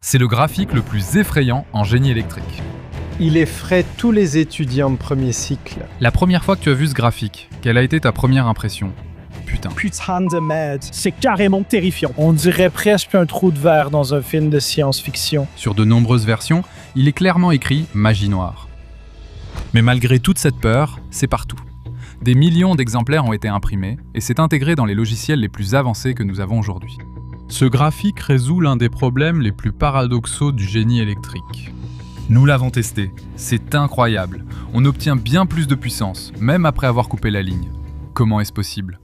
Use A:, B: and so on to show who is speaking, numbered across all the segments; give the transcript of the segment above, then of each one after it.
A: C'est le graphique le plus effrayant en génie électrique.
B: Il effraie tous les étudiants de premier cycle.
A: La première fois que tu as vu ce graphique, quelle a été ta première impression? Putain
C: de merde. C'est carrément terrifiant. On dirait presque un trou de verre dans un film de science-fiction.
A: Sur de nombreuses versions, il est clairement écrit « Magie noire ». Mais malgré toute cette peur, c'est partout. Des millions d'exemplaires ont été imprimés et c'est intégré dans les logiciels les plus avancés que nous avons aujourd'hui. Ce graphique résout l'un des problèmes les plus paradoxaux du génie électrique. Nous l'avons testé, c'est incroyable. On obtient bien plus de puissance, même après avoir coupé la ligne. Comment est-ce possible?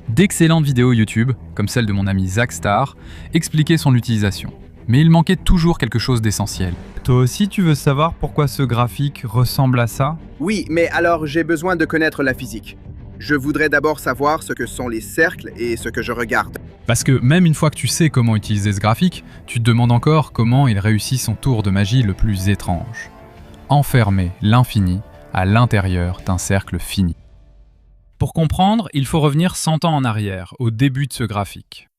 A: D'excellentes vidéos YouTube, comme celle de mon ami Zach Star, expliquaient son utilisation. Mais il manquait toujours quelque chose d'essentiel. Toi aussi, tu veux savoir pourquoi ce graphique ressemble à ça?
D: Oui, mais alors j'ai besoin de connaître la physique. Je voudrais d'abord savoir ce que sont les cercles et ce que je regarde.
A: Parce que même une fois que tu sais comment utiliser ce graphique, tu te demandes encore comment il réussit son tour de magie le plus étrange. Enfermer l'infini à l'intérieur d'un cercle fini. Pour comprendre, il faut revenir 100 ans en arrière, au début de ce graphique.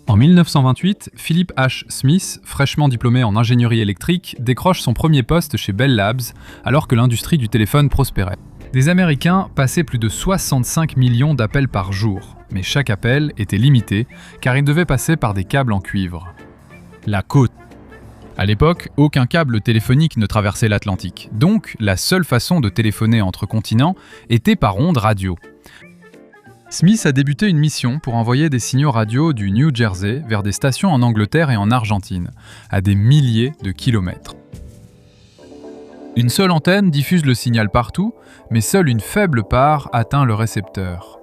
A: En 1928, Philip H. Smith, fraîchement diplômé en ingénierie électrique, décroche son premier poste chez Bell Labs alors que l'industrie du téléphone prospérait. Des Américains passaient plus de 65 millions d'appels par jour, mais chaque appel était limité car il devait passer par des câbles en cuivre. La côte. À l'époque, aucun câble téléphonique ne traversait l'Atlantique, donc la seule façon de téléphoner entre continents était par ondes radio. Smith a débuté une mission pour envoyer des signaux radio du New Jersey vers des stations en Angleterre et en Argentine, à des milliers de kilomètres. Une seule antenne diffuse le signal partout, mais seule une faible part atteint le récepteur.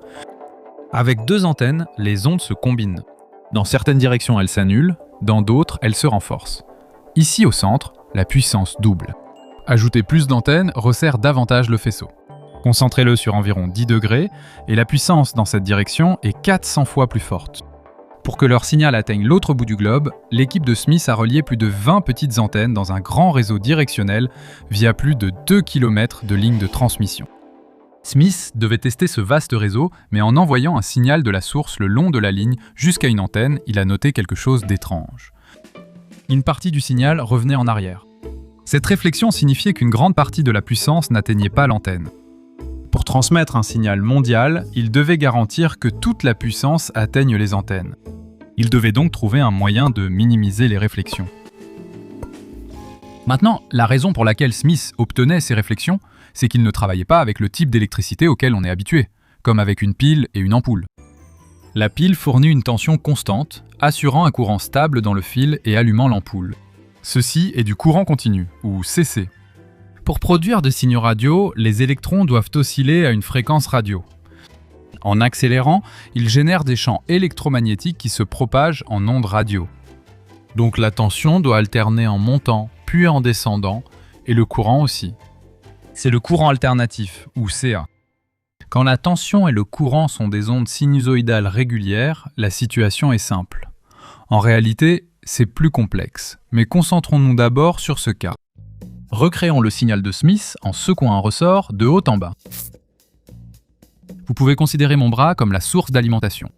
A: Avec deux antennes, les ondes se combinent. Dans certaines directions, elles s'annulent, dans d'autres, elles se renforcent. Ici, au centre, la puissance double. Ajouter plus d'antennes resserre davantage le faisceau. Concentrez-le sur environ 10 degrés et la puissance dans cette direction est 400 fois plus forte. Pour que leur signal atteigne l'autre bout du globe, l'équipe de Smith a relié plus de 20 petites antennes dans un grand réseau directionnel via plus de 2 km de lignes de transmission. Smith devait tester ce vaste réseau, mais en envoyant un signal de la source le long de la ligne jusqu'à une antenne, il a noté quelque chose d'étrange. Une partie du signal revenait en arrière. Cette réflexion signifiait qu'une grande partie de la puissance n'atteignait pas l'antenne. Pour transmettre un signal mondial, il devait garantir que toute la puissance atteigne les antennes. Il devait donc trouver un moyen de minimiser les réflexions. Maintenant, la raison pour laquelle Smith obtenait ces réflexions, c'est qu'il ne travaillait pas avec le type d'électricité auquel on est habitué, comme avec une pile et une ampoule. La pile fournit une tension constante, assurant un courant stable dans le fil et allumant l'ampoule. Ceci est du courant continu, ou CC. Pour produire des signaux radio, les électrons doivent osciller à une fréquence radio. En accélérant, ils génèrent des champs électromagnétiques qui se propagent en ondes radio. Donc la tension doit alterner en montant, puis en descendant, et le courant aussi. C'est le courant alternatif, ou CA. Quand la tension et le courant sont des ondes sinusoïdales régulières, la situation est simple. En réalité, c'est plus complexe, mais concentrons-nous d'abord sur ce cas. Recréons le signal de Smith en secouant un ressort de haut en bas. Vous pouvez considérer mon bras comme la source d'alimentation.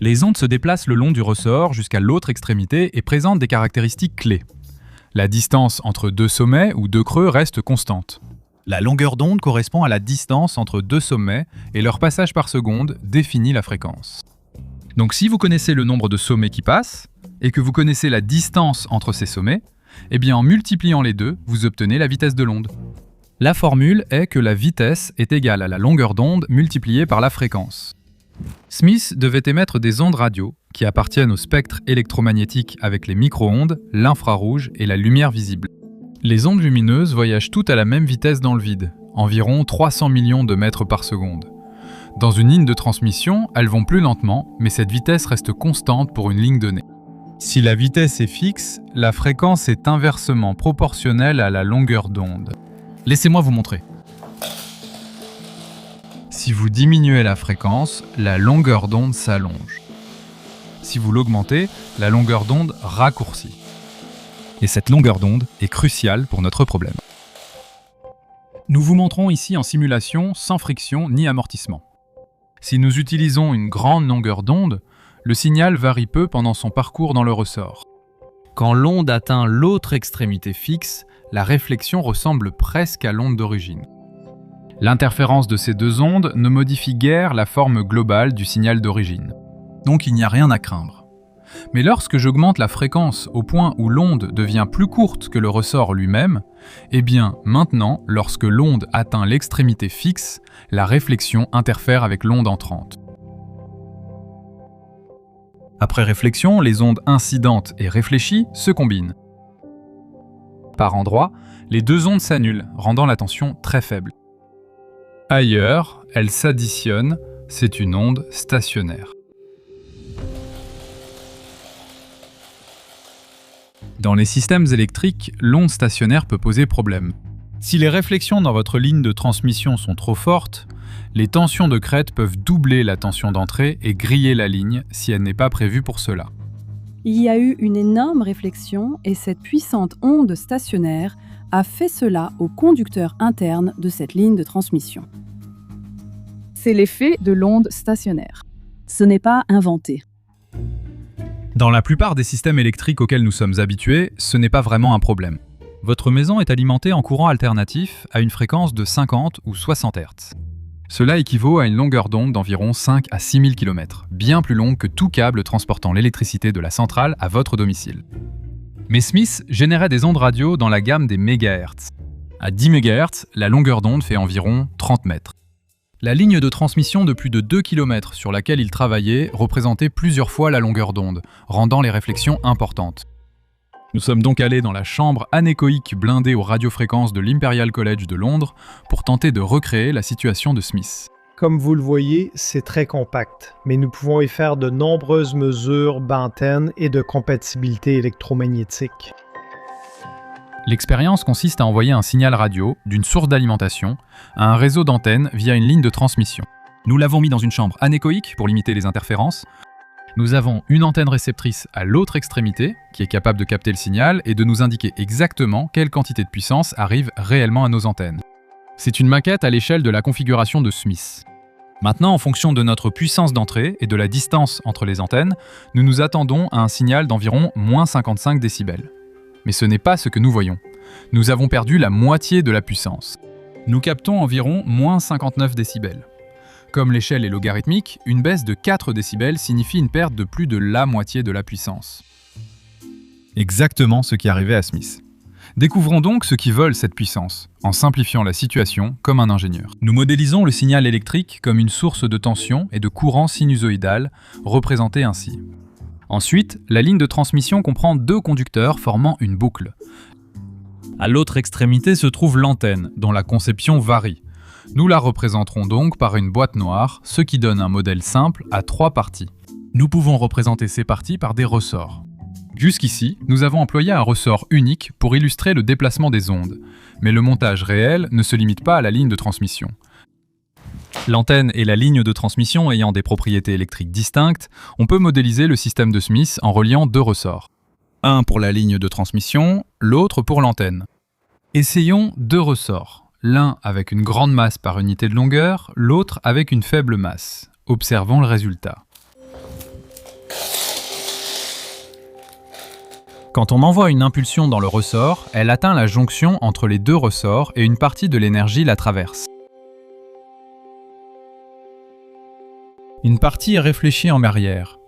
A: Les ondes se déplacent le long du ressort jusqu'à l'autre extrémité et présentent des caractéristiques clés. La distance entre deux sommets ou deux creux reste constante. La longueur d'onde correspond à la distance entre deux sommets et leur passage par seconde définit la fréquence. Donc si vous connaissez le nombre de sommets qui passent et que vous connaissez la distance entre ces sommets, eh bien en multipliant les deux, vous obtenez la vitesse de l'onde. La formule est que la vitesse est égale à la longueur d'onde multipliée par la fréquence. Smith devait émettre des ondes radio qui appartiennent au spectre électromagnétique avec les micro-ondes, l'infrarouge et la lumière visible. Les ondes lumineuses voyagent toutes à la même vitesse dans le vide, environ 300 millions de mètres par seconde. Dans une ligne de transmission, elles vont plus lentement, mais cette vitesse reste constante pour une ligne donnée. Si la vitesse est fixe, la fréquence est inversement proportionnelle à la longueur d'onde. Laissez-moi vous montrer. Si vous diminuez la fréquence, la longueur d'onde s'allonge. Si vous l'augmentez, la longueur d'onde raccourcit. Et cette longueur d'onde est cruciale pour notre problème. Nous vous montrons ici en simulation sans friction ni amortissement. Si nous utilisons une grande longueur d'onde, le signal varie peu pendant son parcours dans le ressort. Quand l'onde atteint l'autre extrémité fixe, la réflexion ressemble presque à l'onde d'origine. L'interférence de ces deux ondes ne modifie guère la forme globale du signal d'origine. Donc il n'y a rien à craindre. Mais lorsque j'augmente la fréquence au point où l'onde devient plus courte que le ressort lui-même, eh bien maintenant, lorsque l'onde atteint l'extrémité fixe, la réflexion interfère avec l'onde entrante. Après réflexion, les ondes incidentes et réfléchies se combinent. Par endroits, les deux ondes s'annulent, rendant la tension très faible. Ailleurs, elles s'additionnent, c'est une onde stationnaire. Dans les systèmes électriques, l'onde stationnaire peut poser problème. Si les réflexions dans votre ligne de transmission sont trop fortes, les tensions de crête peuvent doubler la tension d'entrée et griller la ligne si elle n'est pas prévue pour cela.
E: Il y a eu une énorme réflexion et cette puissante onde stationnaire a fait cela au conducteur interne de cette ligne de transmission. C'est l'effet de l'onde stationnaire. Ce n'est pas inventé.
A: Dans la plupart des systèmes électriques auxquels nous sommes habitués, ce n'est pas vraiment un problème. Votre maison est alimentée en courant alternatif à une fréquence de 50 ou 60 Hz. Cela équivaut à une longueur d'onde d'environ 5 à 6 000 km, bien plus longue que tout câble transportant l'électricité de la centrale à votre domicile. Mais Smith générait des ondes radio dans la gamme des mégahertz. À 10 MHz, la longueur d'onde fait environ 30 mètres. La ligne de transmission de plus de 2 km sur laquelle il travaillait représentait plusieurs fois la longueur d'onde, rendant les réflexions importantes. Nous sommes donc allés dans la chambre anéchoïque blindée aux radiofréquences de l'Imperial College de Londres pour tenter de recréer la situation de Smith.
B: Comme vous le voyez, c'est très compact, mais nous pouvons y faire de nombreuses mesures d'antenne et de compatibilité électromagnétique.
A: L'expérience consiste à envoyer un signal radio d'une source d'alimentation à un réseau d'antennes via une ligne de transmission. Nous l'avons mis dans une chambre anéchoïque pour limiter les interférences. Nous avons une antenne réceptrice à l'autre extrémité qui est capable de capter le signal et de nous indiquer exactement quelle quantité de puissance arrive réellement à nos antennes. C'est une maquette à l'échelle de la configuration de Smith. Maintenant, en fonction de notre puissance d'entrée et de la distance entre les antennes, nous nous attendons à un signal d'environ moins 55 décibels. Mais ce n'est pas ce que nous voyons. Nous avons perdu la moitié de la puissance. Nous captons environ moins 59 décibels. Comme l'échelle est logarithmique, une baisse de 4 décibels signifie une perte de plus de la moitié de la puissance. Exactement ce qui arrivait à Smith. Découvrons donc ce qui vole cette puissance, en simplifiant la situation comme un ingénieur. Nous modélisons le signal électrique comme une source de tension et de courant sinusoïdal, représenté ainsi. Ensuite, la ligne de transmission comprend deux conducteurs formant une boucle. À l'autre extrémité se trouve l'antenne, dont la conception varie. Nous la représenterons donc par une boîte noire, ce qui donne un modèle simple à 3 parties. Nous pouvons représenter ces parties par des ressorts. Jusqu'ici, nous avons employé un ressort unique pour illustrer le déplacement des ondes, mais le montage réel ne se limite pas à la ligne de transmission. L'antenne et la ligne de transmission ayant des propriétés électriques distinctes, on peut modéliser le système de Smith en reliant deux ressorts. Un pour la ligne de transmission, l'autre pour l'antenne. Essayons deux ressorts, l'un avec une grande masse par unité de longueur, l'autre avec une faible masse. Observons le résultat. Quand on envoie une impulsion dans le ressort, elle atteint la jonction entre les deux ressorts et une partie de l'énergie la traverse. Une partie est réfléchie en arrière.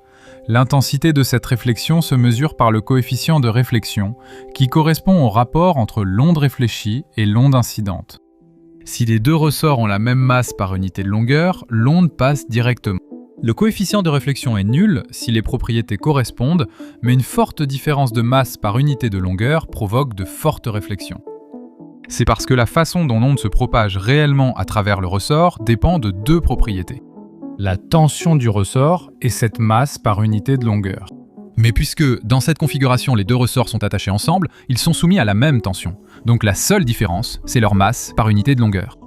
A: L'intensité de cette réflexion se mesure par le coefficient de réflexion, qui correspond au rapport entre l'onde réfléchie et l'onde incidente. Si les deux ressorts ont la même masse par unité de longueur, l'onde passe directement. Le coefficient de réflexion est nul si les propriétés correspondent, mais une forte différence de masse par unité de longueur provoque de fortes réflexions. C'est parce que la façon dont l'onde se propage réellement à travers le ressort dépend de deux propriétés. La tension du ressort et cette masse par unité de longueur. Mais puisque dans cette configuration les deux ressorts sont attachés ensemble, ils sont soumis à la même tension. Donc la seule différence, c'est leur masse par unité de longueur.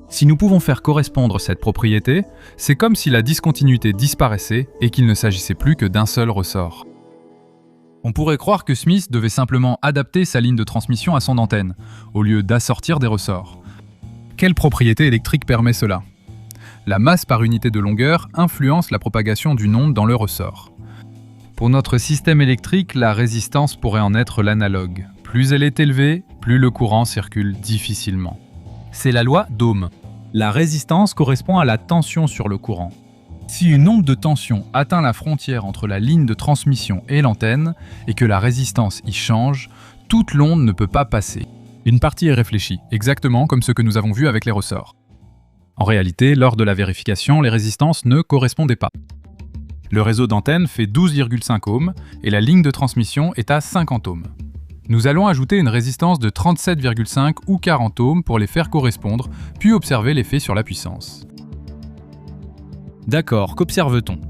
A: Si nous pouvons faire correspondre cette propriété, c'est comme si la discontinuité disparaissait et qu'il ne s'agissait plus que d'un seul ressort. On pourrait croire que Smith devait simplement adapter sa ligne de transmission à son antenne, au lieu d'assortir des ressorts. Quelle propriété électrique permet cela ? La masse par unité de longueur influence la propagation d'une onde dans le ressort. Pour notre système électrique, la résistance pourrait en être l'analogue. Plus elle est élevée, plus le courant circule difficilement. C'est la loi d'Ohm. La résistance correspond à la tension sur le courant. Si une onde de tension atteint la frontière entre la ligne de transmission et l'antenne, et que la résistance y change, toute l'onde ne peut pas passer. Une partie est réfléchie, exactement comme ce que nous avons vu avec les ressorts. En réalité, lors de la vérification, les résistances ne correspondaient pas. Le réseau d'antenne fait 12,5 ohms et la ligne de transmission est à 50 ohms. Nous allons ajouter une résistance de 37,5 ou 40 ohms pour les faire correspondre, puis observer l'effet sur la puissance. D'accord, qu'observe-t-on?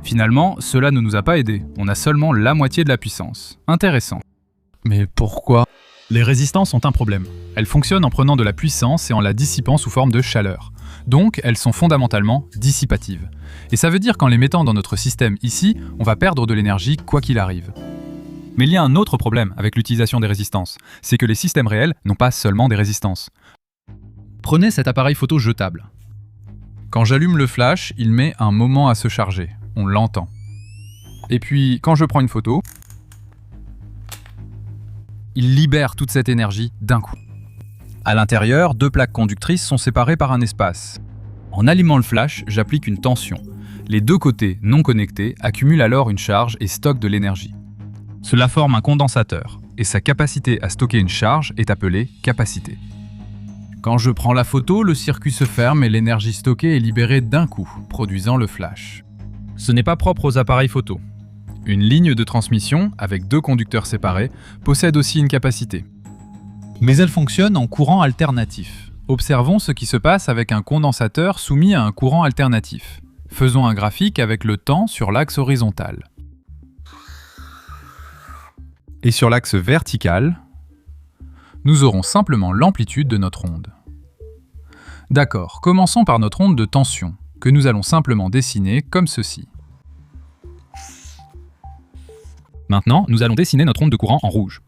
A: Finalement, cela ne nous a pas aidés, on a seulement la moitié de la puissance. Intéressant. Mais pourquoi? Les résistances ont un problème. Elles fonctionnent en prenant de la puissance et en la dissipant sous forme de chaleur. Donc, elles sont fondamentalement dissipatives. Et ça veut dire qu'en les mettant dans notre système ici, on va perdre de l'énergie quoi qu'il arrive. Mais il y a un autre problème avec l'utilisation des résistances, c'est que les systèmes réels n'ont pas seulement des résistances. Prenez cet appareil photo jetable. Quand j'allume le flash, il met un moment à se charger, on l'entend. Et puis, quand je prends une photo, il libère toute cette énergie d'un coup. À l'intérieur, deux plaques conductrices sont séparées par un espace. En allumant le flash, j'applique une tension. Les deux côtés non connectés accumulent alors une charge et stockent de l'énergie. Cela forme un condensateur, et sa capacité à stocker une charge est appelée capacité. Quand je prends la photo, le circuit se ferme et l'énergie stockée est libérée d'un coup, produisant le flash. Ce n'est pas propre aux appareils photo. Une ligne de transmission, avec deux conducteurs séparés, possède aussi une capacité. Mais elle fonctionne en courant alternatif. Observons ce qui se passe avec un condensateur soumis à un courant alternatif. Faisons un graphique avec le temps sur l'axe horizontal. Et sur l'axe vertical, nous aurons simplement l'amplitude de notre onde. D'accord, commençons par notre onde de tension, que nous allons simplement dessiner comme ceci. Maintenant, nous allons dessiner notre onde de courant en rouge.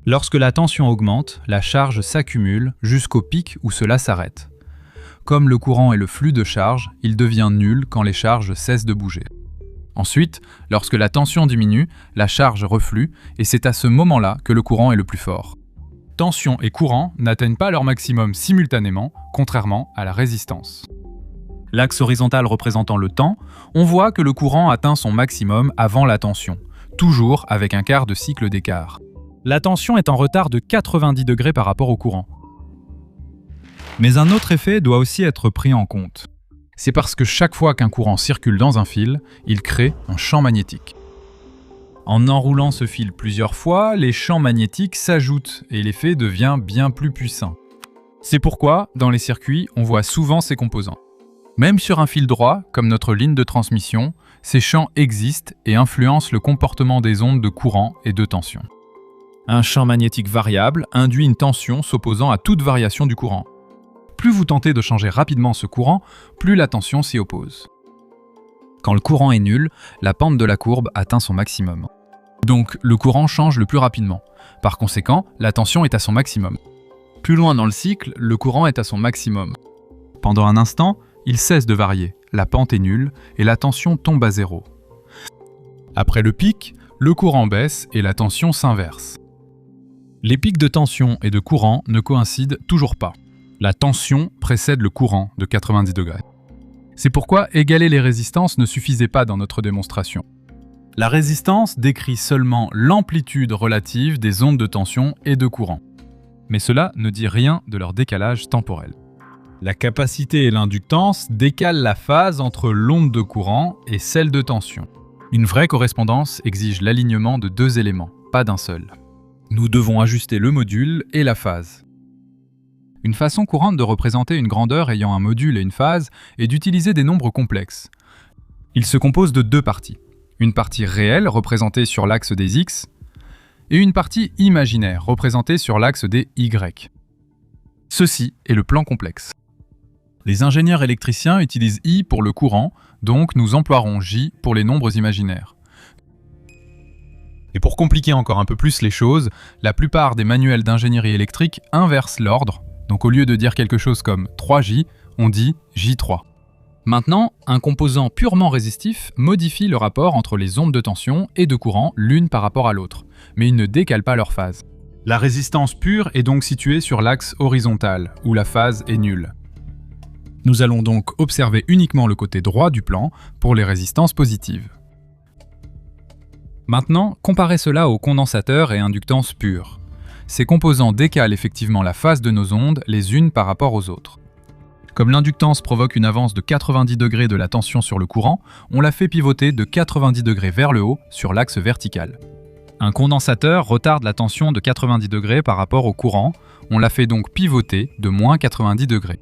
A: Lorsque la tension augmente, la charge s'accumule jusqu'au pic où cela s'arrête. Comme le courant est le flux de charge, il devient nul quand les charges cessent de bouger. Ensuite, lorsque la tension diminue, la charge reflue et c'est à ce moment-là que le courant est le plus fort. Tension et courant n'atteignent pas leur maximum simultanément, contrairement à la résistance. L'axe horizontal représentant le temps, on voit que le courant atteint son maximum avant la tension, toujours avec un quart de cycle d'écart. La tension est en retard de 90 degrés par rapport au courant. Mais un autre effet doit aussi être pris en compte. C'est parce que chaque fois qu'un courant circule dans un fil, il crée un champ magnétique. En enroulant ce fil plusieurs fois, les champs magnétiques s'ajoutent et l'effet devient bien plus puissant. C'est pourquoi, dans les circuits, on voit souvent ces composants. Même sur un fil droit, comme notre ligne de transmission, ces champs existent et influencent le comportement des ondes de courant et de tension. Un champ magnétique variable induit une tension s'opposant à toute variation du courant. Plus vous tentez de changer rapidement ce courant, plus la tension s'y oppose. Quand le courant est nul, la pente de la courbe atteint son maximum. Donc le courant change le plus rapidement. Par conséquent, la tension est à son maximum. Plus loin dans le cycle, le courant est à son maximum. Pendant un instant, il cesse de varier, la pente est nulle et la tension tombe à zéro. Après le pic, le courant baisse et la tension s'inverse. Les pics de tension et de courant ne coïncident toujours pas. La tension précède le courant de 90 degrés. C'est pourquoi égaler les résistances ne suffisait pas dans notre démonstration. La résistance décrit seulement l'amplitude relative des ondes de tension et de courant. Mais cela ne dit rien de leur décalage temporel. La capacité et l'inductance décalent la phase entre l'onde de courant et celle de tension. Une vraie correspondance exige l'alignement de deux éléments, pas d'un seul. Nous devons ajuster le module et la phase. Une façon courante de représenter une grandeur ayant un module et une phase est d'utiliser des nombres complexes. Ils se composent de deux parties. Une partie réelle représentée sur l'axe des X et une partie imaginaire représentée sur l'axe des Y. Ceci est le plan complexe. Les ingénieurs électriciens utilisent I pour le courant, donc nous emploierons J pour les nombres imaginaires. Et pour compliquer encore un peu plus les choses, la plupart des manuels d'ingénierie électrique inversent l'ordre, donc au lieu de dire quelque chose comme 3J, on dit J3. Maintenant, un composant purement résistif modifie le rapport entre les ondes de tension et de courant l'une par rapport à l'autre, mais il ne décale pas leur phase. La résistance pure est donc située sur l'axe horizontal, où la phase est nulle. Nous allons donc observer uniquement le côté droit du plan pour les résistances positives. Maintenant, comparez cela aux condensateurs et inductances pures. Ces composants décalent effectivement la phase de nos ondes les unes par rapport aux autres. Comme l'inductance provoque une avance de 90 degrés de la tension sur le courant, on la fait pivoter de 90 degrés vers le haut sur l'axe vertical. Un condensateur retarde la tension de 90 degrés par rapport au courant, on la fait donc pivoter de moins 90 degrés.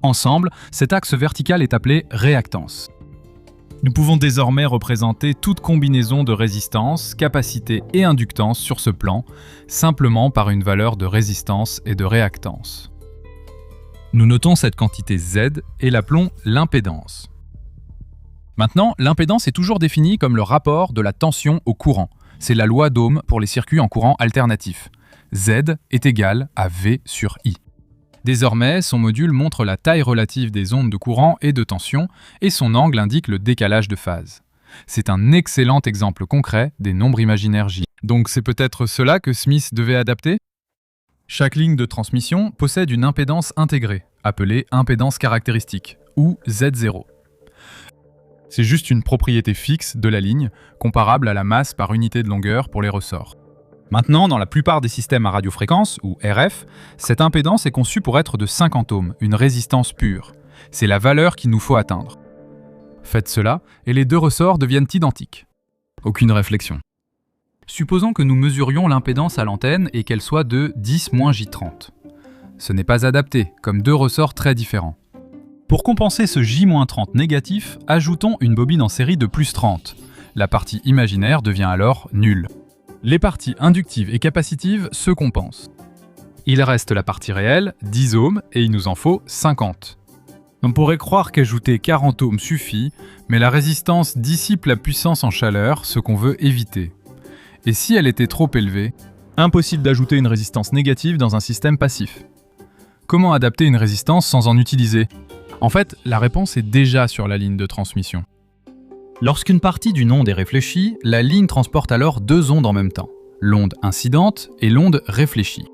A: Ensemble, cet axe vertical est appelé réactance. Nous pouvons désormais représenter toute combinaison de résistance, capacité et inductance sur ce plan, simplement par une valeur de résistance et de réactance. Nous notons cette quantité Z et l'appelons l'impédance. Maintenant, l'impédance est toujours définie comme le rapport de la tension au courant. C'est la loi d'Ohm pour les circuits en courant alternatif. Z est égal à V sur I. Désormais, son module montre la taille relative des ondes de courant et de tension, et son angle indique le décalage de phase. C'est un excellent exemple concret des nombres imaginaires J. Donc c'est peut-être cela que Smith devait adapter ? Chaque ligne de transmission possède une impédance intégrée, appelée impédance caractéristique, ou Z0. C'est juste une propriété fixe de la ligne, comparable à la masse par unité de longueur pour les ressorts. Maintenant, dans la plupart des systèmes à radiofréquence, ou RF, cette impédance est conçue pour être de 50 ohms, une résistance pure. C'est la valeur qu'il nous faut atteindre. Faites cela, et les deux ressorts deviennent identiques. Aucune réflexion. Supposons que nous mesurions l'impédance à l'antenne et qu'elle soit de 10-J30. Ce n'est pas adapté, comme deux ressorts très différents. Pour compenser ce J-30 négatif, ajoutons une bobine en série de plus 30. La partie imaginaire devient alors nulle. Les parties inductives et capacitives se compensent. Il reste la partie réelle, 10 ohms, et il nous en faut 50. On pourrait croire qu'ajouter 40 ohms suffit, mais la résistance dissipe la puissance en chaleur, ce qu'on veut éviter. Et si elle était trop élevée, impossible d'ajouter une résistance négative dans un système passif. Comment adapter une résistance sans en utiliser ? En fait, la réponse est déjà sur la ligne de transmission. Lorsqu'une partie d'une onde est réfléchie, la ligne transporte alors deux ondes en même temps, l'onde incidente et l'onde réfléchie.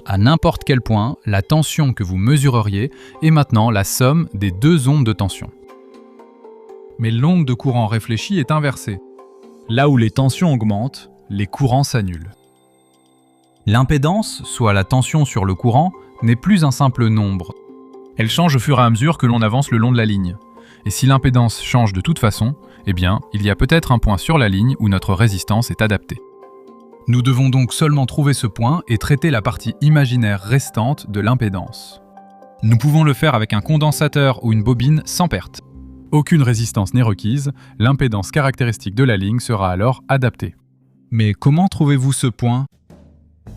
A: À n'importe quel point, la tension que vous mesureriez est maintenant la somme des deux ondes de tension. Mais l'onde de courant réfléchi est inversée. Là où les tensions augmentent, les courants s'annulent. L'impédance, soit la tension sur le courant, n'est plus un simple nombre. Elle change au fur et à mesure que l'on avance le long de la ligne. Et si l'impédance change de toute façon, eh bien, il y a peut-être un point sur la ligne où notre résistance est adaptée. Nous devons donc seulement trouver ce point et traiter la partie imaginaire restante de l'impédance. Nous pouvons le faire avec un condensateur ou une bobine sans perte. Aucune résistance n'est requise, l'impédance caractéristique de la ligne sera alors adaptée. Mais comment trouvez-vous ce point ?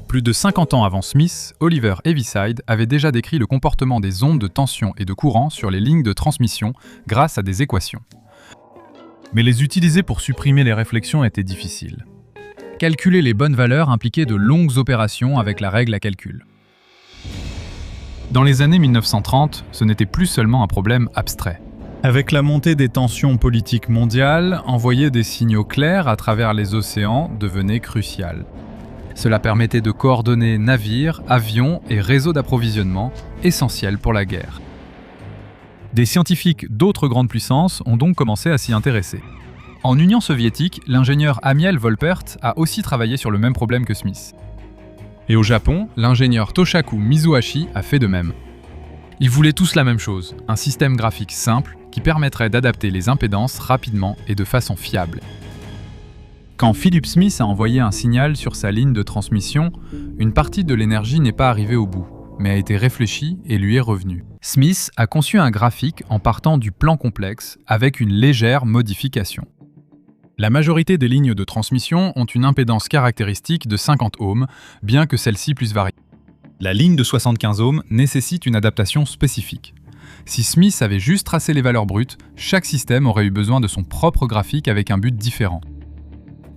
A: Plus de 50 ans avant Smith, Oliver Heaviside avait déjà décrit le comportement des ondes de tension et de courant sur les lignes de transmission grâce à des équations. Mais les utiliser pour supprimer les réflexions était difficile. Calculer les bonnes valeurs impliquait de longues opérations avec la règle à calcul. Dans les années 1930, ce n'était plus seulement un problème abstrait. Avec la montée des tensions politiques mondiales, envoyer des signaux clairs à travers les océans devenait crucial. Cela permettait de coordonner navires, avions et réseaux d'approvisionnement, essentiels pour la guerre. Des scientifiques d'autres grandes puissances ont donc commencé à s'y intéresser. En Union soviétique, l'ingénieur Amiel Volpert a aussi travaillé sur le même problème que Smith. Et au Japon, l'ingénieur Toshaku Mizuhashi a fait de même. Ils voulaient tous la même chose, un système graphique simple qui permettrait d'adapter les impédances rapidement et de façon fiable. Quand Philip Smith a envoyé un signal sur sa ligne de transmission, une partie de l'énergie n'est pas arrivée au bout, mais a été réfléchie et lui est revenue. Smith a conçu un graphique en partant du plan complexe avec une légère modification. La majorité des lignes de transmission ont une impédance caractéristique de 50 ohms, bien que celle-ci puisse varier. La ligne de 75 ohms nécessite une adaptation spécifique. Si Smith avait juste tracé les valeurs brutes, chaque système aurait eu besoin de son propre graphique avec un but différent.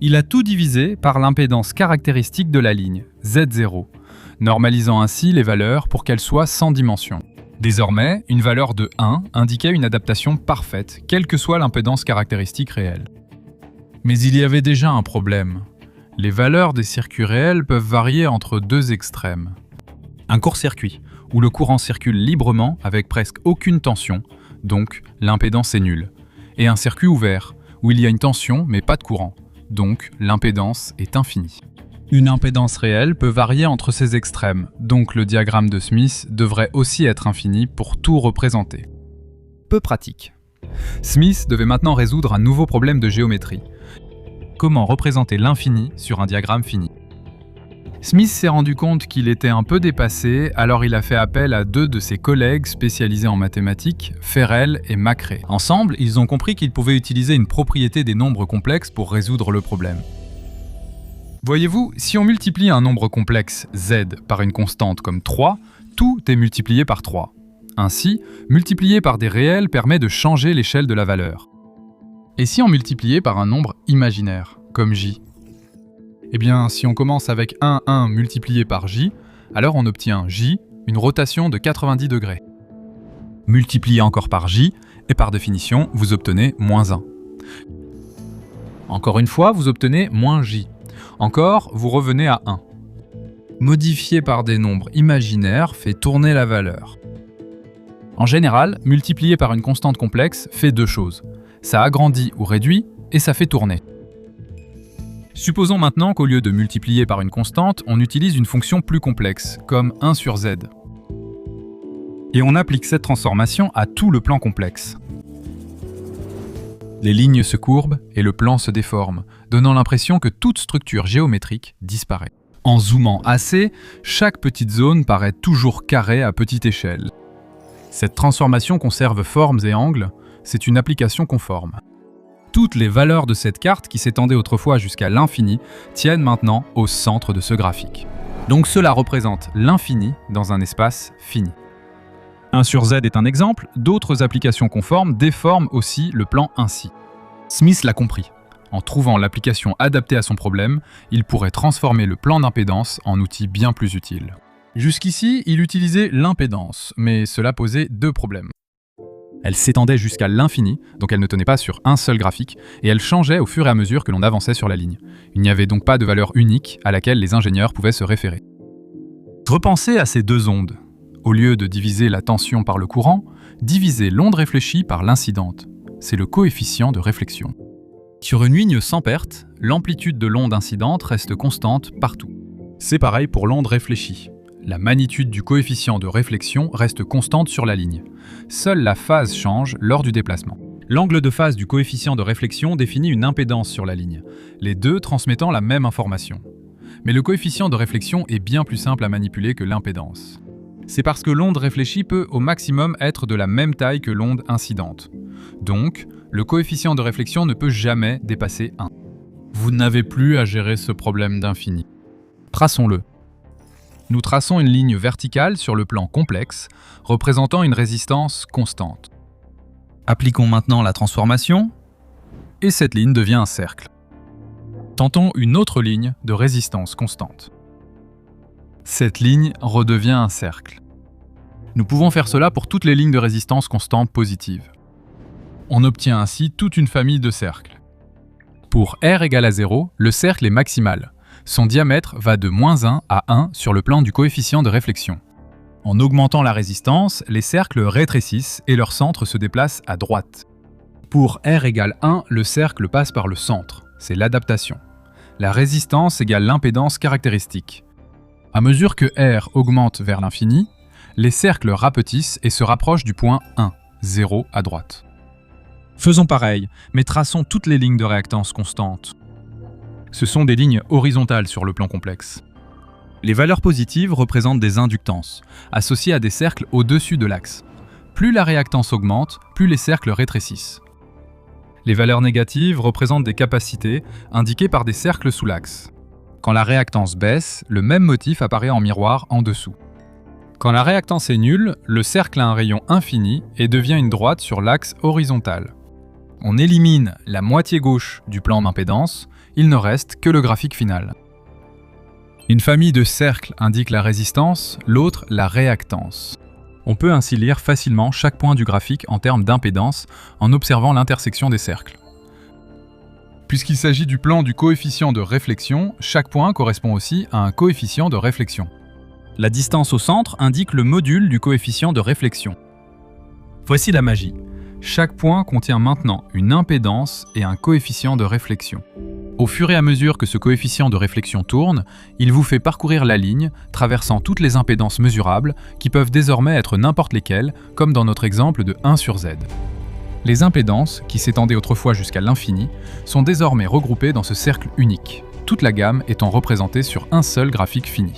A: Il a tout divisé par l'impédance caractéristique de la ligne, Z0, normalisant ainsi les valeurs pour qu'elles soient sans dimension. Désormais, une valeur de 1 indiquait une adaptation parfaite, quelle que soit l'impédance caractéristique réelle. Mais il y avait déjà un problème. Les valeurs des circuits réels peuvent varier entre deux extrêmes. Un court-circuit, où le courant circule librement avec presque aucune tension, donc l'impédance est nulle. Et un circuit ouvert, où il y a une tension mais pas de courant, donc l'impédance est infinie. Une impédance réelle peut varier entre ces extrêmes, donc le diagramme de Smith devrait aussi être infini pour tout représenter. Peu pratique. Smith devait maintenant résoudre un nouveau problème de géométrie. Comment représenter l'infini sur un diagramme fini? Smith s'est rendu compte qu'il était un peu dépassé, alors il a fait appel à deux de ses collègues spécialisés en mathématiques, Ferrel et Macrae. Ensemble, ils ont compris qu'ils pouvaient utiliser une propriété des nombres complexes pour résoudre le problème. Voyez-vous, si on multiplie un nombre complexe z par une constante comme 3, tout est multiplié par 3. Ainsi, multiplier par des réels permet de changer l'échelle de la valeur. Et si on multipliait par un nombre imaginaire, comme j? Eh bien, si on commence avec 1 multiplié par j, alors on obtient j, une rotation de 90 degrés. Multiplié encore par j, et par définition, vous obtenez moins 1. Encore une fois, vous obtenez moins j. Encore, vous revenez à 1. Modifier par des nombres imaginaires fait tourner la valeur. En général, multiplier par une constante complexe fait deux choses. Ça agrandit ou réduit, et ça fait tourner. Supposons maintenant qu'au lieu de multiplier par une constante, on utilise une fonction plus complexe, comme 1 sur z. Et on applique cette transformation à tout le plan complexe. Les lignes se courbent et le plan se déforme, donnant l'impression que toute structure géométrique disparaît. En zoomant assez, chaque petite zone paraît toujours carrée à petite échelle. Cette transformation conserve formes et angles, c'est une application conforme. Toutes les valeurs de cette carte, qui s'étendait autrefois jusqu'à l'infini, tiennent maintenant au centre de ce graphique. Donc cela représente l'infini dans un espace fini. 1 sur z est un exemple, d'autres applications conformes déforment aussi le plan ainsi. Smith l'a compris. En trouvant l'application adaptée à son problème, il pourrait transformer le plan d'impédance en outil bien plus utile. Jusqu'ici, il utilisait l'impédance, mais cela posait deux problèmes. Elle s'étendait jusqu'à l'infini, donc elle ne tenait pas sur un seul graphique, et elle changeait au fur et à mesure que l'on avançait sur la ligne. Il n'y avait donc pas de valeur unique à laquelle les ingénieurs pouvaient se référer. Repensez à ces deux ondes. Au lieu de diviser la tension par le courant, divisez l'onde réfléchie par l'incidente. C'est le coefficient de réflexion. Sur une ligne sans perte, l'amplitude de l'onde incidente reste constante partout. C'est pareil pour l'onde réfléchie. La magnitude du coefficient de réflexion reste constante sur la ligne. Seule la phase change lors du déplacement. L'angle de phase du coefficient de réflexion définit une impédance sur la ligne, les deux transmettant la même information. Mais le coefficient de réflexion est bien plus simple à manipuler que l'impédance. C'est parce que l'onde réfléchie peut au maximum être de la même taille que l'onde incidente. Donc, le coefficient de réflexion ne peut jamais dépasser 1. Vous n'avez plus à gérer ce problème d'infini. Traçons-le. Nous traçons une ligne verticale sur le plan complexe, représentant une résistance constante. Appliquons maintenant la transformation, et cette ligne devient un cercle. Tentons une autre ligne de résistance constante. Cette ligne redevient un cercle. Nous pouvons faire cela pour toutes les lignes de résistance constante positives. On obtient ainsi toute une famille de cercles. Pour r égale à 0, le cercle est maximal. Son diamètre va de -1 à 1 sur le plan du coefficient de réflexion. En augmentant la résistance, les cercles rétrécissent et leur centre se déplace à droite. Pour r égale 1, le cercle passe par le centre, c'est l'adaptation. La résistance égale l'impédance caractéristique. À mesure que r augmente vers l'infini, les cercles rapetissent et se rapprochent du point 1, 0 à droite. Faisons pareil, mais traçons toutes les lignes de réactance constantes. Ce sont des lignes horizontales sur le plan complexe. Les valeurs positives représentent des inductances, associées à des cercles au-dessus de l'axe. Plus la réactance augmente, plus les cercles rétrécissent. Les valeurs négatives représentent des capacités, indiquées par des cercles sous l'axe. Quand la réactance baisse, le même motif apparaît en miroir en dessous. Quand la réactance est nulle, le cercle a un rayon infini et devient une droite sur l'axe horizontal. On élimine la moitié gauche du plan d'impédance, il ne reste que le graphique final. Une famille de cercles indique la résistance, l'autre la réactance. On peut ainsi lire facilement chaque point du graphique en termes d'impédance en observant l'intersection des cercles. Puisqu'il s'agit du plan du coefficient de réflexion, chaque point correspond aussi à un coefficient de réflexion. La distance au centre indique le module du coefficient de réflexion. Voici la magie. Chaque point contient maintenant une impédance et un coefficient de réflexion. Au fur et à mesure que ce coefficient de réflexion tourne, il vous fait parcourir la ligne, traversant toutes les impédances mesurables, qui peuvent désormais être n'importe lesquelles, comme dans notre exemple de 1 sur Z. Les impédances, qui s'étendaient autrefois jusqu'à l'infini, sont désormais regroupées dans ce cercle unique, toute la gamme étant représentée sur un seul graphique fini.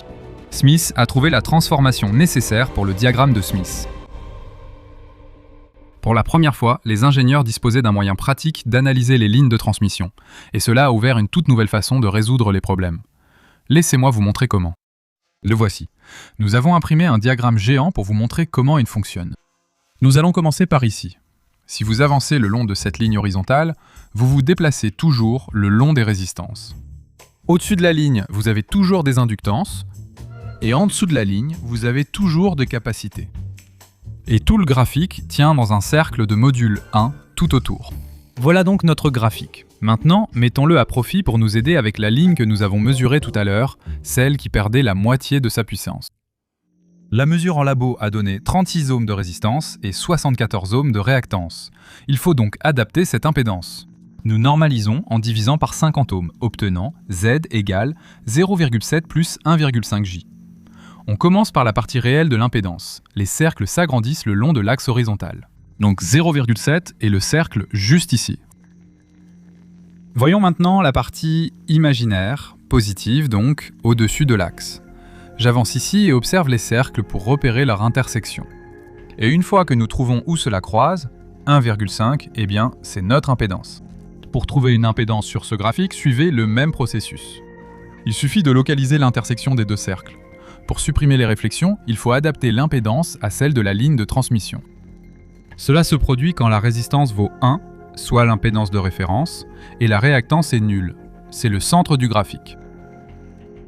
A: Smith a trouvé la transformation nécessaire pour le diagramme de Smith. Pour la première fois, les ingénieurs disposaient d'un moyen pratique d'analyser les lignes de transmission, et cela a ouvert une toute nouvelle façon de résoudre les problèmes. Laissez-moi vous montrer comment. Le voici. Nous avons imprimé un diagramme géant pour vous montrer comment il fonctionne. Nous allons commencer par ici. Si vous avancez le long de cette ligne horizontale, vous vous déplacez toujours le long des résistances. Au-dessus de la ligne, vous avez toujours des inductances, et en dessous de la ligne, vous avez toujours des capacités. Et tout le graphique tient dans un cercle de module 1 tout autour. Voilà donc notre graphique. Maintenant, mettons-le à profit pour nous aider avec la ligne que nous avons mesurée tout à l'heure, celle qui perdait la moitié de sa puissance. La mesure en labo a donné 36 ohms de résistance et 74 ohms de réactance. Il faut donc adapter cette impédance. Nous normalisons en divisant par 50 ohms, obtenant Z égale 0,7 plus 1,5 J. On commence par la partie réelle de l'impédance. Les cercles s'agrandissent le long de l'axe horizontal. Donc 0,7 est le cercle juste ici. Voyons maintenant la partie imaginaire, positive donc, au-dessus de l'axe. J'avance ici et observe les cercles pour repérer leur intersection. Et une fois que nous trouvons où cela croise, 1,5, eh bien c'est notre impédance. Pour trouver une impédance sur ce graphique, suivez le même processus. Il suffit de localiser l'intersection des deux cercles. Pour supprimer les réflexions, il faut adapter l'impédance à celle de la ligne de transmission. Cela se produit quand la résistance vaut 1, soit l'impédance de référence, et la réactance est nulle. C'est le centre du graphique.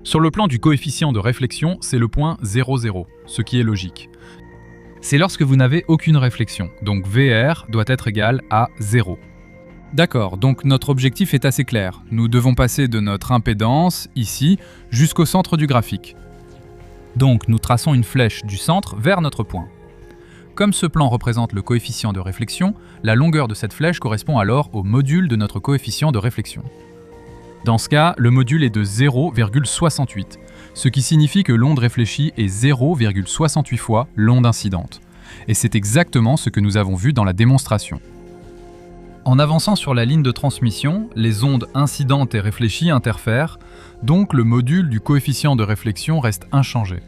A: Sur le plan du coefficient de réflexion, c'est le point 0,0, ce qui est logique. C'est lorsque vous n'avez aucune réflexion, donc VR doit être égal à 0. D'accord, donc notre objectif est assez clair. Nous devons passer de notre impédance, ici, jusqu'au centre du graphique. Donc nous traçons une flèche du centre vers notre point. Comme ce plan représente le coefficient de réflexion, la longueur de cette flèche correspond alors au module de notre coefficient de réflexion. Dans ce cas, le module est de 0,68, ce qui signifie que l'onde réfléchie est 0,68 fois l'onde incidente. Et c'est exactement ce que nous avons vu dans la démonstration. En avançant sur la ligne de transmission, les ondes incidentes et réfléchies interfèrent, donc le module du coefficient de réflexion reste inchangé.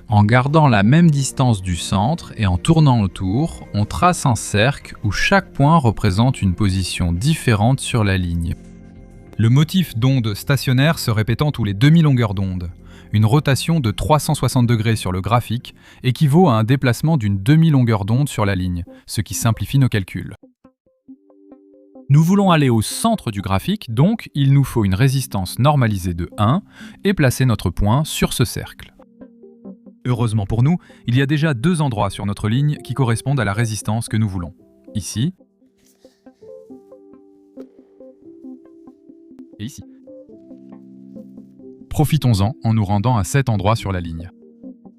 A: En gardant la même distance du centre et en tournant autour, on trace un cercle où chaque point représente une position différente sur la ligne. Le motif d'onde stationnaire se répétant tous les demi-longueurs d'onde. Une rotation de 360 degrés sur le graphique équivaut à un déplacement d'une demi-longueur d'onde sur la ligne, ce qui simplifie nos calculs. Nous voulons aller au centre du graphique, donc il nous faut une résistance normalisée de 1 et placer notre point sur ce cercle. Heureusement pour nous, il y a déjà deux endroits sur notre ligne qui correspondent à la résistance que nous voulons. Ici et ici. Profitons-en en nous rendant à cet endroit sur la ligne.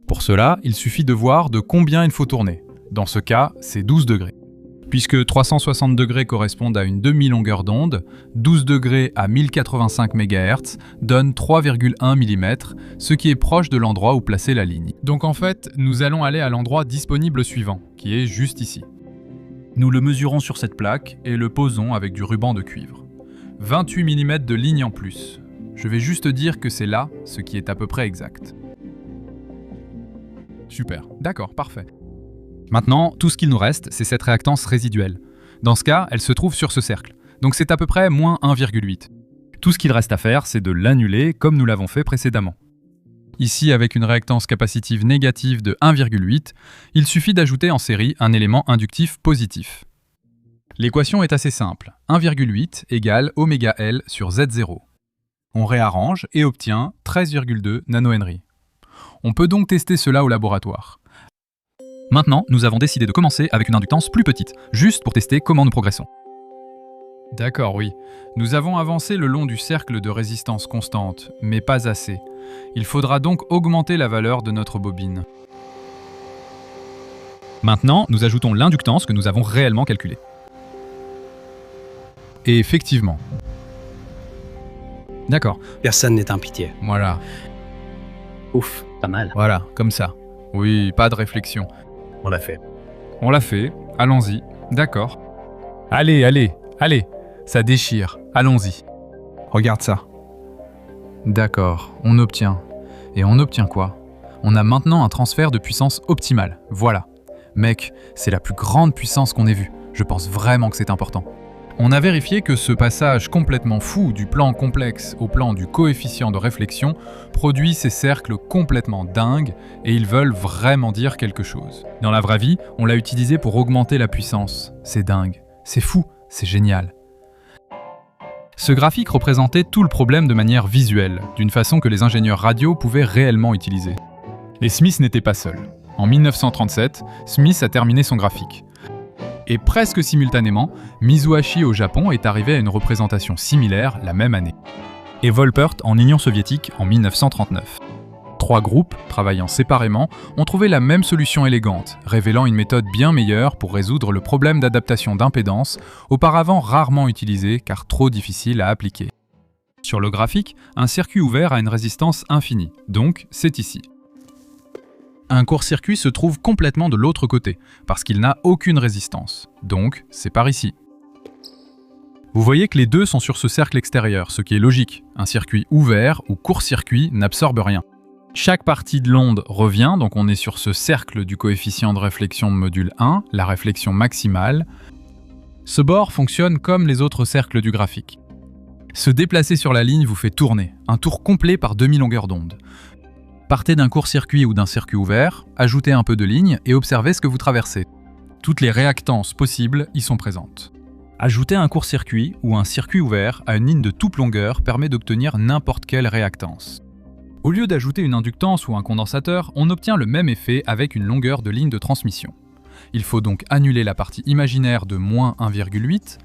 A: Pour cela, il suffit de voir de combien il faut tourner. Dans ce cas, c'est 12 degrés. Puisque 360 degrés correspondent à une demi-longueur d'onde, 12 degrés à 1085 MHz donne 3,1 mm, ce qui est proche de l'endroit où placer la ligne. Donc en fait, nous allons aller à l'endroit disponible suivant, qui est juste ici. Nous le mesurons sur cette plaque et le posons avec du ruban de cuivre. 28 mm de ligne en plus. Je vais juste dire que c'est là, ce qui est à peu près exact. Super, d'accord, parfait. Maintenant, tout ce qu'il nous reste, c'est cette réactance résiduelle. Dans ce cas, elle se trouve sur ce cercle. Donc c'est à peu près moins 1,8. Tout ce qu'il reste à faire, c'est de l'annuler comme nous l'avons fait précédemment. Ici, avec une réactance capacitive négative de 1,8, il suffit d'ajouter en série un élément inductif positif. L'équation est assez simple. 1,8 égale ωL sur Z0. On réarrange et obtient 13,2 nanohenry. On peut donc tester cela au laboratoire. Maintenant, nous avons décidé de commencer avec une inductance plus petite, juste pour tester comment nous progressons. D'accord, oui. Nous avons avancé le long du cercle de résistance constante, mais pas assez. Il faudra donc augmenter la valeur de notre bobine. Maintenant, nous ajoutons l'inductance que nous avons réellement calculée. Et effectivement. D'accord,
F: Personne n'est en pitié.
A: voilà,
F: Ouf, pas mal.
A: voilà, comme ça. Oui, pas de réflexion.
F: On l'a fait.
A: On l'a fait, allons-y, d'accord. Allez, allez, allez, ça déchire, allons-y. Regarde ça. D'accord, on obtient. Et on obtient quoi? On a maintenant un transfert de puissance optimale, voilà. Mec, c'est la plus grande puissance qu'on ait vue. Je pense vraiment que c'est important. On a vérifié que ce passage complètement fou du plan complexe au plan du coefficient de réflexion produit ces cercles complètement dingues et ils veulent vraiment dire quelque chose. Dans la vraie vie, on l'a utilisé pour augmenter la puissance. C'est dingue, c'est fou, c'est génial. Ce graphique représentait tout le problème de manière visuelle, d'une façon que les ingénieurs radio pouvaient réellement utiliser. Et Smith n'était pas seul. En 1937, Smith a terminé son graphique. Et presque simultanément, Mizuhashi au Japon est arrivé à une représentation similaire la même année. Et Volpert en Union soviétique en 1939. 3 groupes, travaillant séparément, ont trouvé la même solution élégante, révélant une méthode bien meilleure pour résoudre le problème d'adaptation d'impédance, auparavant rarement utilisé car trop difficile à appliquer. Sur le graphique, un circuit ouvert a une résistance infinie, donc c'est ici. Un court-circuit se trouve complètement de l'autre côté, parce qu'il n'a aucune résistance, donc c'est par ici. Vous voyez que les deux sont sur ce cercle extérieur, ce qui est logique. Un circuit ouvert ou court-circuit n'absorbe rien. Chaque partie de l'onde revient, donc on est sur ce cercle du coefficient de réflexion module 1, la réflexion maximale. Ce bord fonctionne comme les autres cercles du graphique. Se déplacer sur la ligne vous fait tourner, un tour complet par demi-longueur d'onde. Partez d'un court-circuit ou d'un circuit ouvert, ajoutez un peu de ligne et observez ce que vous traversez. Toutes les réactances possibles y sont présentes. Ajouter un court-circuit ou un circuit ouvert à une ligne de toute longueur permet d'obtenir n'importe quelle réactance. Au lieu d'ajouter une inductance ou un condensateur, on obtient le même effet avec une longueur de ligne de transmission. Il faut donc annuler la partie imaginaire de moins 1,8.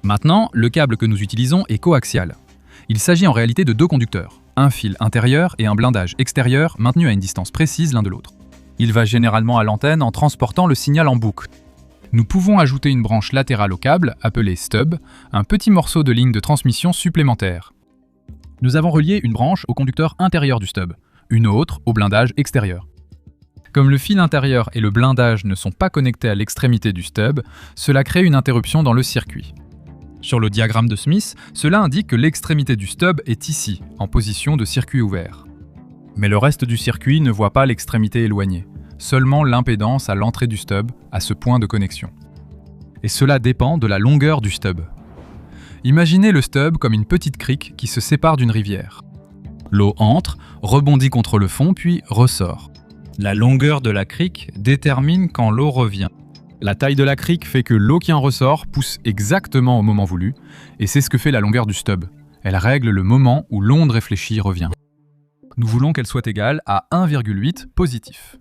A: Maintenant, le câble que nous utilisons est coaxial. Il s'agit en réalité de 2 conducteurs, un fil intérieur et un blindage extérieur maintenus à une distance précise l'un de l'autre. Il va généralement à l'antenne en transportant le signal en boucle. Nous pouvons ajouter une branche latérale au câble, appelée stub, un petit morceau de ligne de transmission supplémentaire. Nous avons relié une branche au conducteur intérieur du stub, une autre au blindage extérieur. Comme le fil intérieur et le blindage ne sont pas connectés à l'extrémité du stub, cela crée une interruption dans le circuit. Sur le diagramme de Smith, cela indique que l'extrémité du stub est ici, en position de circuit ouvert. Mais le reste du circuit ne voit pas l'extrémité éloignée, seulement l'impédance à l'entrée du stub, à ce point de connexion. Et cela dépend de la longueur du stub. Imaginez le stub comme une petite crique qui se sépare d'une rivière. L'eau entre, rebondit contre le fond puis ressort. La longueur de la crique détermine quand l'eau revient. La taille de la crique fait que l'eau qui en ressort pousse exactement au moment voulu, et c'est ce que fait la longueur du stub. Elle règle le moment où l'onde réfléchie revient. Nous voulons qu'elle soit égale à 1,8 positif.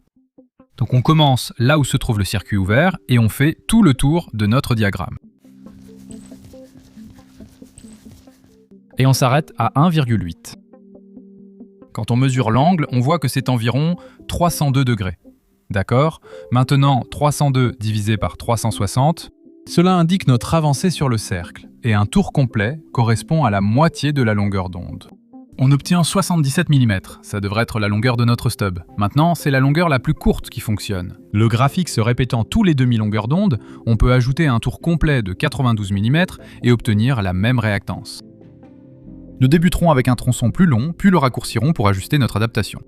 A: Donc on commence là où se trouve le circuit ouvert et on fait tout le tour de notre diagramme. Et on s'arrête à 1,8. Quand on mesure l'angle, on voit que c'est environ 302 degrés. D'accord? Maintenant, 302 divisé par 360, cela indique notre avancée sur le cercle, et un tour complet correspond à la moitié de la longueur d'onde. On obtient 77 mm, ça devrait être la longueur de notre stub. Maintenant, c'est la longueur la plus courte qui fonctionne. Le graphique se répétant tous les demi-longueurs d'onde, on peut ajouter un tour complet de 92 mm et obtenir la même réactance. Nous débuterons avec un tronçon plus long, puis le raccourcirons pour ajuster notre adaptation.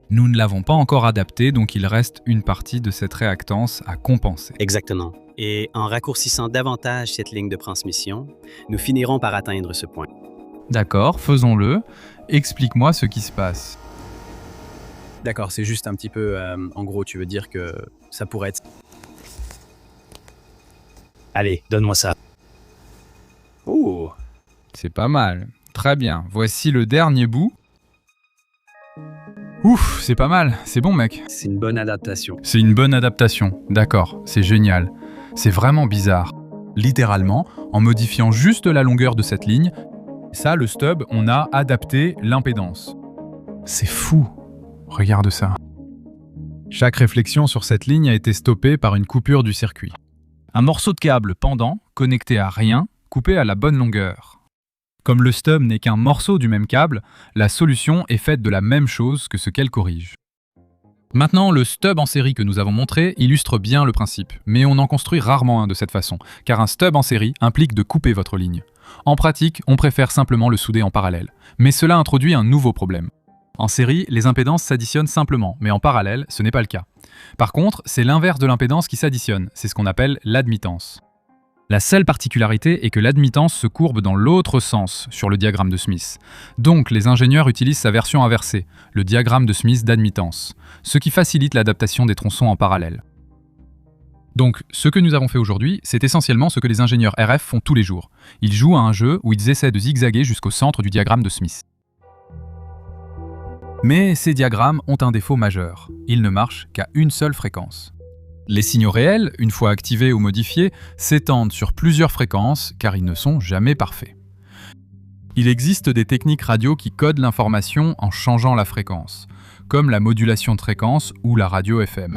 A: Nous ne l'avons pas encore adapté, donc il reste une partie de cette réactance à compenser.
F: Exactement. Et en raccourcissant davantage cette ligne de transmission, nous finirons par atteindre ce point.
A: D'accord, faisons-le. Explique-moi ce qui se passe.
F: D'accord, c'est juste un petit peu... en gros, tu veux dire que ça pourrait être... Allez, donne-moi ça. Oh!
A: C'est pas mal. Très bien. Voici le dernier bout. Ouf, c'est pas mal, c'est bon mec.
F: C'est une bonne adaptation.
A: C'est une bonne adaptation, d'accord, c'est génial. C'est vraiment bizarre. Littéralement, en modifiant juste la longueur de cette ligne, ça, le stub, on a adapté l'impédance. C'est fou. Regarde ça. Chaque réflexion sur cette ligne a été stoppée par une coupure du circuit. Un morceau de câble pendant, connecté à rien, coupé à la bonne longueur. Comme le stub n'est qu'un morceau du même câble, la solution est faite de la même chose que ce qu'elle corrige. Maintenant, le stub en série que nous avons montré illustre bien le principe, mais on en construit rarement un de cette façon, car un stub en série implique de couper votre ligne. En pratique, on préfère simplement le souder en parallèle, mais cela introduit un nouveau problème. En série, les impédances s'additionnent simplement, mais en parallèle, ce n'est pas le cas. Par contre, c'est l'inverse de l'impédance qui s'additionne, c'est ce qu'on appelle l'admittance. La seule particularité est que l'admittance se courbe dans l'autre sens sur le diagramme de Smith. Donc, les ingénieurs utilisent sa version inversée, le diagramme de Smith d'admittance, ce qui facilite l'adaptation des tronçons en parallèle. Donc, ce que nous avons fait aujourd'hui, c'est essentiellement ce que les ingénieurs RF font tous les jours. Ils jouent à un jeu où ils essaient de zigzaguer jusqu'au centre du diagramme de Smith. Mais ces diagrammes ont un défaut majeur. Ils ne marchent qu'à une seule fréquence. Les signaux réels, une fois activés ou modifiés, s'étendent sur plusieurs fréquences car ils ne sont jamais parfaits. Il existe des techniques radio qui codent l'information en changeant la fréquence, comme la modulation de fréquence ou la radio FM.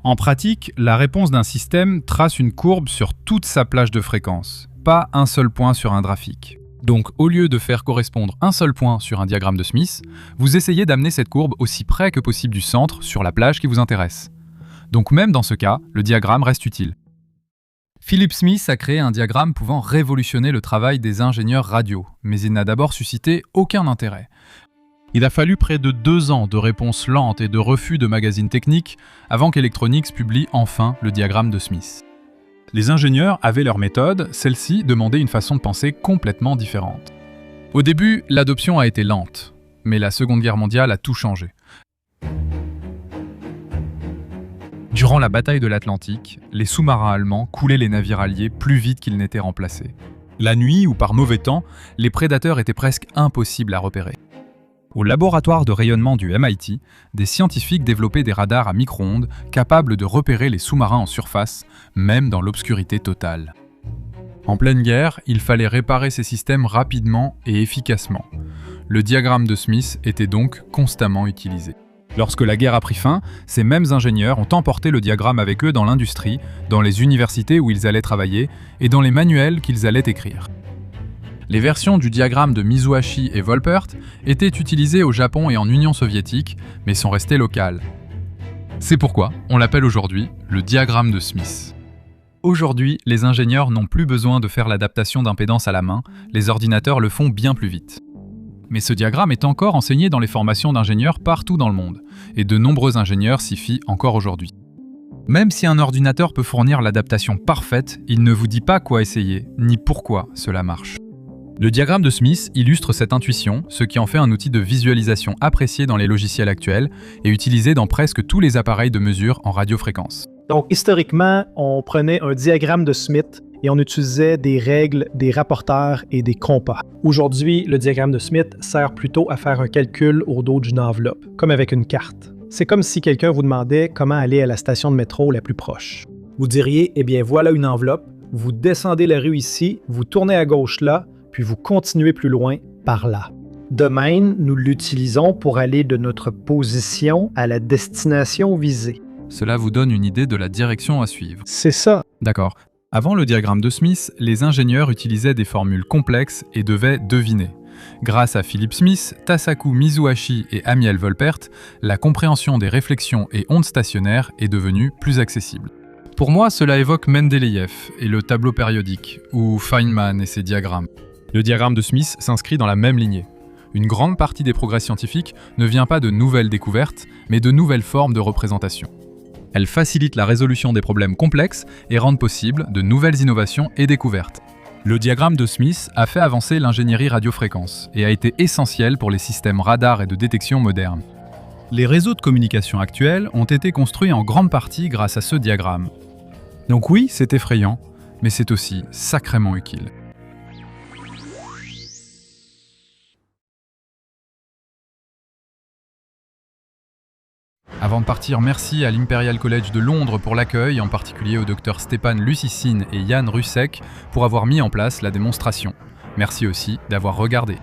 A: En pratique, la réponse d'un système trace une courbe sur toute sa plage de fréquence, pas un seul point sur un graphique. Donc, au lieu de faire correspondre un seul point sur un diagramme de Smith, vous essayez d'amener cette courbe aussi près que possible du centre sur la plage qui vous intéresse. Donc même dans ce cas, le diagramme reste utile. Philip Smith a créé un diagramme pouvant révolutionner le travail des ingénieurs radio, mais il n'a d'abord suscité aucun intérêt. Il a fallu près de 2 ans de réponses lentes et de refus de magazines techniques avant qu'Electronics publie enfin le diagramme de Smith. Les ingénieurs avaient leur méthode, celle-ci demandait une façon de penser complètement différente. Au début, l'adoption a été lente, mais la Seconde Guerre mondiale a tout changé. Durant la bataille de l'Atlantique, les sous-marins allemands coulaient les navires alliés plus vite qu'ils n'étaient remplacés. La nuit ou par mauvais temps, les prédateurs étaient presque impossibles à repérer. Au laboratoire de rayonnement du MIT, des scientifiques développaient des radars à micro-ondes capables de repérer les sous-marins en surface, même dans l'obscurité totale. En pleine guerre, il fallait réparer ces systèmes rapidement et efficacement. Le diagramme de Smith était donc constamment utilisé. Lorsque la guerre a pris fin, ces mêmes ingénieurs ont emporté le diagramme avec eux dans l'industrie, dans les universités où ils allaient travailler et dans les manuels qu'ils allaient écrire. Les versions du diagramme de Mizuhashi et Volpert étaient utilisées au Japon et en Union soviétique, mais sont restées locales. C'est pourquoi on l'appelle aujourd'hui le diagramme de Smith. Aujourd'hui, les ingénieurs n'ont plus besoin de faire l'adaptation d'impédance à la main, les ordinateurs le font bien plus vite. Mais ce diagramme est encore enseigné dans les formations d'ingénieurs partout dans le monde, et de nombreux ingénieurs s'y fient encore aujourd'hui. Même si un ordinateur peut fournir l'adaptation parfaite, il ne vous dit pas quoi essayer, ni pourquoi cela marche. Le diagramme de Smith illustre cette intuition, ce qui en fait un outil de visualisation apprécié dans les logiciels actuels et utilisé dans presque tous les appareils de mesure en radiofréquence.
B: Donc, historiquement, on prenait un diagramme de Smith et on utilisait des règles, des rapporteurs et des compas. Aujourd'hui, le diagramme de Smith sert plutôt à faire un calcul au dos d'une enveloppe, comme avec une carte. C'est comme si quelqu'un vous demandait comment aller à la station de métro la plus proche. Vous diriez, eh bien voilà une enveloppe, vous descendez la rue ici, vous tournez à gauche là, puis vous continuez plus loin par là. De même, nous l'utilisons pour aller de notre position à la destination visée.
A: Cela vous donne une idée de la direction à suivre.
B: C'est ça.
A: D'accord. Avant le diagramme de Smith, les ingénieurs utilisaient des formules complexes et devaient deviner. Grâce à Philip Smith, Tasaku Mizuhashi et Amiel Volpert, la compréhension des réflexions et ondes stationnaires est devenue plus accessible. Pour moi, cela évoque Mendeleïev et le tableau périodique, ou Feynman et ses diagrammes. Le diagramme de Smith s'inscrit dans la même lignée. Une grande partie des progrès scientifiques ne vient pas de nouvelles découvertes, mais de nouvelles formes de représentation. Elles facilitent la résolution des problèmes complexes et rendent possible de nouvelles innovations et découvertes. Le diagramme de Smith a fait avancer l'ingénierie radiofréquence et a été essentiel pour les systèmes radar et de détection modernes. Les réseaux de communication actuels ont été construits en grande partie grâce à ce diagramme. Donc oui, c'est effrayant, mais c'est aussi sacrément utile. Avant de partir, merci à l'Imperial College de Londres pour l'accueil, en particulier au Dr Stepan Lucicine et Jan Rusek pour avoir mis en place la démonstration. Merci aussi d'avoir regardé.